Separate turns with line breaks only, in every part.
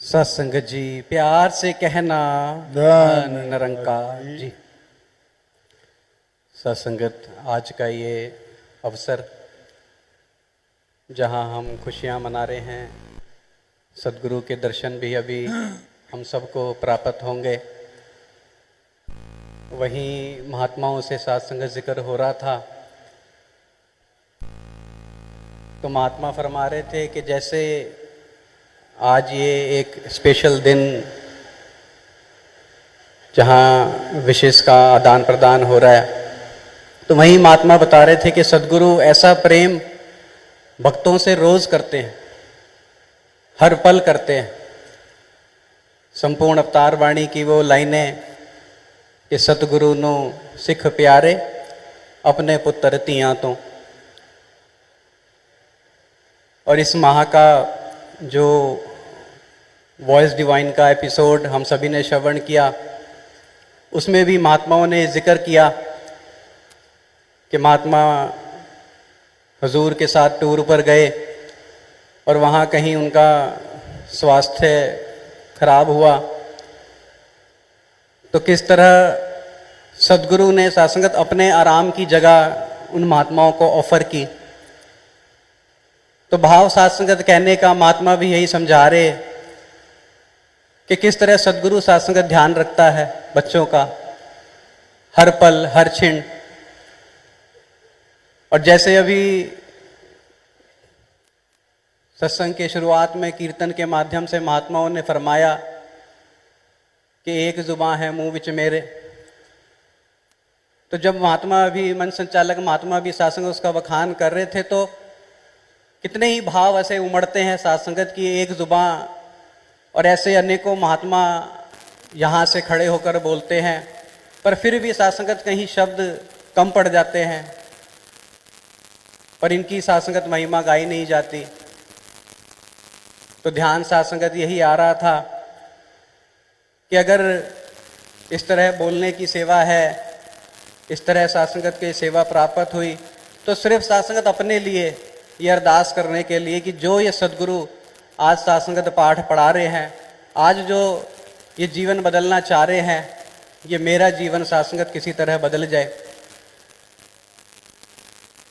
सत्संगत जी प्यार से कहना धन निरंकार जी। सत्संगत आज का ये अवसर जहाँ हम खुशियाँ मना रहे हैं, सद्गुरु के दर्शन भी अभी हम सबको प्राप्त होंगे। वहीं महात्माओं से सत्संगत जिक्र हो रहा था तो महात्मा फरमा रहे थे कि जैसे आज ये एक स्पेशल दिन जहाँ विशेष का आदान प्रदान हो रहा है, तो वहीं महात्मा बता रहे थे कि सद्गुरु ऐसा प्रेम भक्तों से रोज करते हैं, हर पल करते हैं। संपूर्ण अवतार वाणी की वो लाइनें कि सतगुरु नो सिख प्यारे अपने पुत्र तियां तो। और इस माह का जो वॉइस डिवाइन का एपिसोड हम सभी ने श्रवण किया, उसमें भी महात्माओं ने जिक्र किया कि महात्मा हुजूर के साथ टूर पर गए और वहाँ कहीं उनका स्वास्थ्य खराब हुआ तो किस तरह सद्गुरु ने सत्संगत अपने आराम की जगह उन महात्माओं को ऑफर की। तो भाव सत्संगत कहने का महात्मा भी यही समझा रहे कि किस तरह सद्गुरु सत्संगत ध्यान रखता है बच्चों का, हर पल हर क्षण। और जैसे अभी सत्संग के शुरुआत में कीर्तन के माध्यम से महात्माओं ने फरमाया कि एक जुबान है मुंह विच मेरे, तो जब महात्मा भी मन संचालक महात्मा भी सत्संग उसका बखान कर रहे थे तो कितने ही भाव ऐसे उमड़ते हैं सत्संगत की एक जुबान। और ऐसे अनेकों महात्मा यहाँ से खड़े होकर बोलते हैं, पर फिर भी सत्संगत कहीं शब्द कम पड़ जाते हैं, पर इनकी सत्संगत महिमा गाई नहीं जाती। तो ध्यान सत्संगत यही आ रहा था कि अगर इस तरह बोलने की सेवा है, इस तरह सत्संगत की सेवा प्राप्त हुई, तो सिर्फ सत्संगत अपने लिए ये अरदास करने के लिए कि जो ये सद्गुरु आज सत्संगत पाठ पढ़ा रहे हैं, आज जो ये जीवन बदलना चाह रहे हैं, ये मेरा जीवन सत्संगत किसी तरह बदल जाए।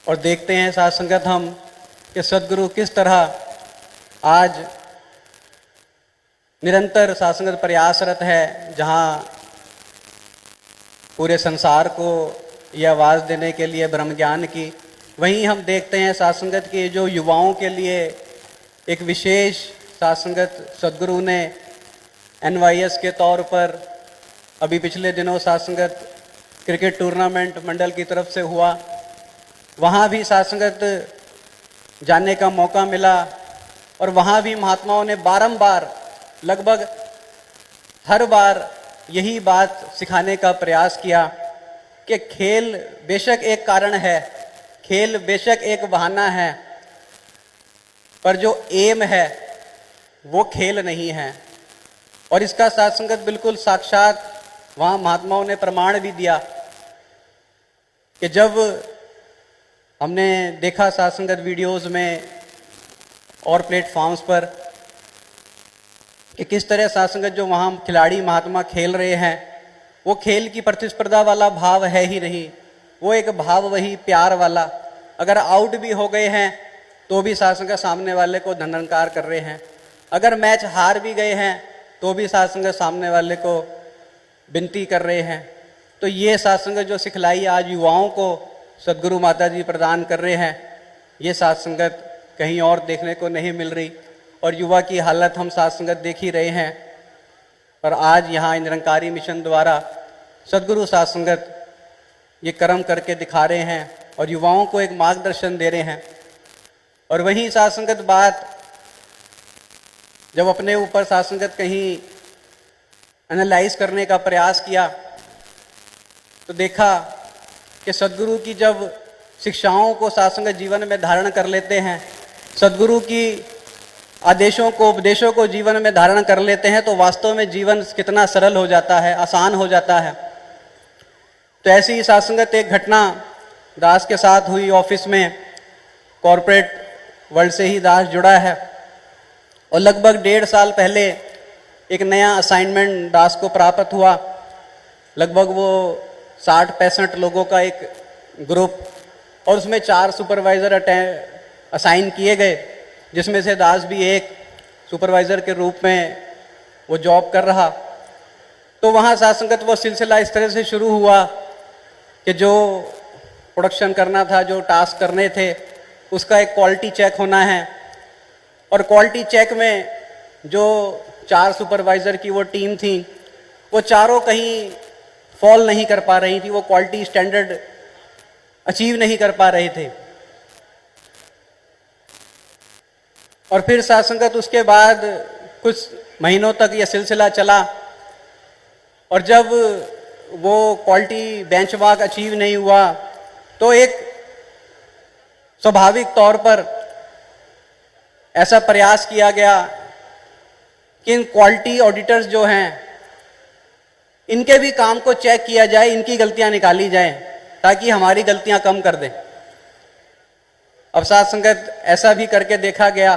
और देखते हैं सत्संगत हम कि सद्गुरु किस तरह आज निरंतर सत्संगत प्रयासरत है, जहाँ पूरे संसार को ये आवाज़ देने के लिए ब्रह्म ज्ञान की। वहीं हम देखते हैं सत्संगत के जो युवाओं के लिए एक विशेष सत्संगत सद्गुरु ने NYS के तौर पर अभी पिछले दिनों सत्संगत क्रिकेट टूर्नामेंट मंडल की तरफ से हुआ, वहाँ भी सत्संगत जाने का मौका मिला। और वहाँ भी महात्माओं ने बारंबार लगभग हर बार यही बात सिखाने का प्रयास किया कि खेल बेशक एक कारण है, खेल बेशक एक बहाना है, पर जो एम है वो खेल नहीं है। और इसका सत्संगत बिल्कुल साक्षात वहाँ महात्माओं ने प्रमाण भी दिया कि जब हमने देखा सत्संगत वीडियोस में और प्लेटफॉर्म्स पर कि किस तरह सत्संगत जो वहाँ खिलाड़ी महात्मा खेल रहे हैं, वो खेल की प्रतिस्पर्धा वाला भाव है ही नहीं, वो एक भाव वही प्यार वाला। अगर आउट भी हो गए हैं तो भी सत्संगत सामने वाले को धन्यवाद कर रहे हैं, अगर मैच हार भी गए हैं तो भी सत्संगत सामने वाले को विनती कर रहे हैं। तो ये सत्संगत जो सिखलाई आज युवाओं को सद्गुरु माता जी प्रदान कर रहे हैं, ये सत्संगत कहीं और देखने को नहीं मिल रही। और युवा की हालत हम सत्संगत देख ही रहे हैं, पर आज यहाँ निरंकारी मिशन द्वारा सद्गुरु सत्संगत ये कर्म करके दिखा रहे हैं और युवाओं को एक मार्गदर्शन दे रहे हैं। और वहीं सत्संगत बात जब अपने ऊपर सत्संगत कहीं एनालाइज करने का प्रयास किया तो देखा कि सद्गुरु की जब शिक्षाओं को सत्संगत जीवन में धारण कर लेते हैं, सद्गुरु की आदेशों को उपदेशों को जीवन में धारण कर लेते हैं, तो वास्तव में जीवन कितना सरल हो जाता है, आसान हो जाता है। तो ऐसी ही सत्संगत एक घटना दास के साथ हुई ऑफिस में। कॉरपोरेट वर्ल्ड से ही दास जुड़ा है और लगभग 1.5 साल पहले एक नया असाइनमेंट दास को प्राप्त हुआ। लगभग वो 60-65 लोगों का एक ग्रुप, और उसमें 4 सुपरवाइज़र असाइन किए गए, जिसमें से दास भी एक सुपरवाइज़र के रूप में वो जॉब कर रहा। तो वहाँ साथ संगत वो सिलसिला इस तरह से शुरू हुआ कि जो प्रोडक्शन करना था, जो टास्क करने थे, उसका एक क्वालिटी चेक होना है। और क्वालिटी चेक में जो 4 सुपरवाइज़र की वो टीम थी, वो चारों कहीं फॉल नहीं कर पा रही थी, वो क्वालिटी स्टैंडर्ड अचीव नहीं कर पा रहे थे। और फिर साथ संगत उसके बाद कुछ महीनों तक ये सिलसिला चला, और जब वो क्वालिटी बेंचमार्क अचीव नहीं हुआ तो एक स्वाभाविक तौर पर ऐसा प्रयास किया गया कि इन क्वालिटी ऑडिटर्स जो हैं, इनके भी काम को चेक किया जाए, इनकी गलतियां निकाली जाएं, ताकि हमारी गलतियां कम कर दें। अब साथ संगत ऐसा भी करके देखा गया,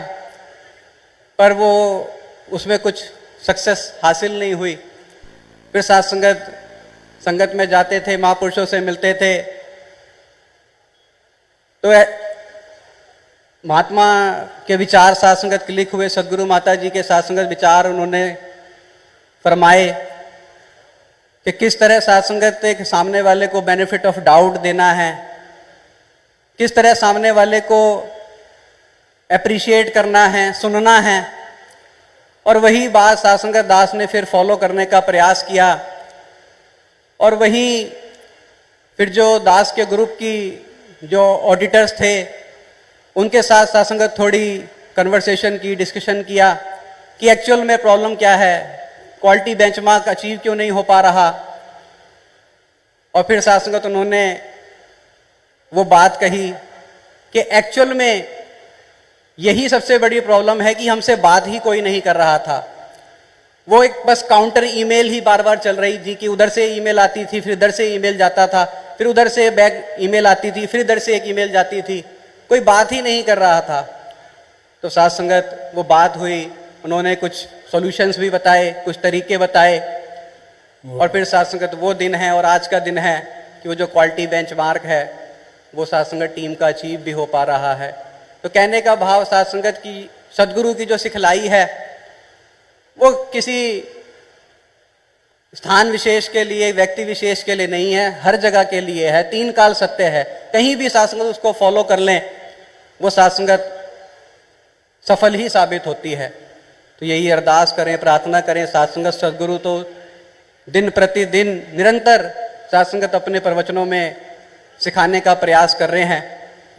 पर वो उसमें कुछ सक्सेस हासिल नहीं हुई। फिर साथ संगत में जाते थे, महापुरुषों से मिलते थे, तो महात्मा के विचार साथ संगत क्लिक हुए। सदगुरु माता जी के साथ संगत विचार उन्होंने फरमाए कि किस तरह साथ संगत एक सामने वाले को बेनिफिट ऑफ डाउट देना है, किस तरह सामने वाले को एप्रिशिएट करना है, सुनना है। और वही बात साथ संगत दास ने फिर फॉलो करने का प्रयास किया। और वही फिर जो दास के ग्रुप की जो ऑडिटर्स थे, उनके साथ साथ संगत थोड़ी कन्वर्सेशन की, डिस्कशन किया कि एक्चुअल में प्रॉब्लम क्या है, क्वालिटी बेंचमार्क अचीव क्यों नहीं हो पा रहा। और फिर साथ संगत उन्होंने वो बात कही कि एक्चुअल में यही सबसे बड़ी प्रॉब्लम है कि हमसे बात ही कोई नहीं कर रहा था। वो एक बस काउंटर ईमेल ही बार बार चल रही थी कि उधर से ईमेल आती थी, फिर इधर से ईमेल जाता था, फिर उधर से बैक ईमेल आती थी, फिर इधर से एक ईमेल जाती थी, कोई बात ही नहीं कर रहा था। तो साथ संगत वो बात हुई, उन्होंने कुछ सॉल्यूशंस भी बताए, कुछ तरीके बताए। और फिर साथ संगत वो दिन है और आज का दिन है कि वो जो क्वालिटी बेंचमार्क है वो साथ संगत टीम का अचीव भी हो पा रहा है। तो कहने का भाव साथ संगत की सदगुरु की जो सिखलाई है वो किसी स्थान विशेष के लिए, व्यक्ति विशेष के लिए नहीं है, हर जगह के लिए है। 3 काल सत्य है, कहीं भी साथ संगत उसको फॉलो कर लें, वो साथ संगत सफल ही साबित होती है। तो यही अरदास करें, प्रार्थना करें। साथ संगत सदगुरु तो दिन प्रतिदिन निरंतर साथ संगत अपने प्रवचनों में सिखाने का प्रयास कर रहे हैं।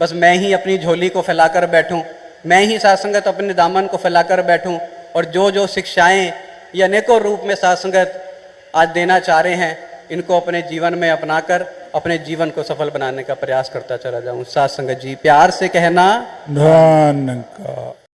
बस मैं ही अपनी झोली को फैलाकर बैठूं, मैं ही साथ संगत अपने दामन को फैलाकर बैठूं, और जो शिक्षाएं ये अनेकों रूप में साथ संगत आज देना चाह रहे हैं, इनको अपने जीवन में अपनाकर अपने जीवन को सफल बनाने का प्रयास करता चला जाऊं। साथ संगत जी प्यार से कहना
धन का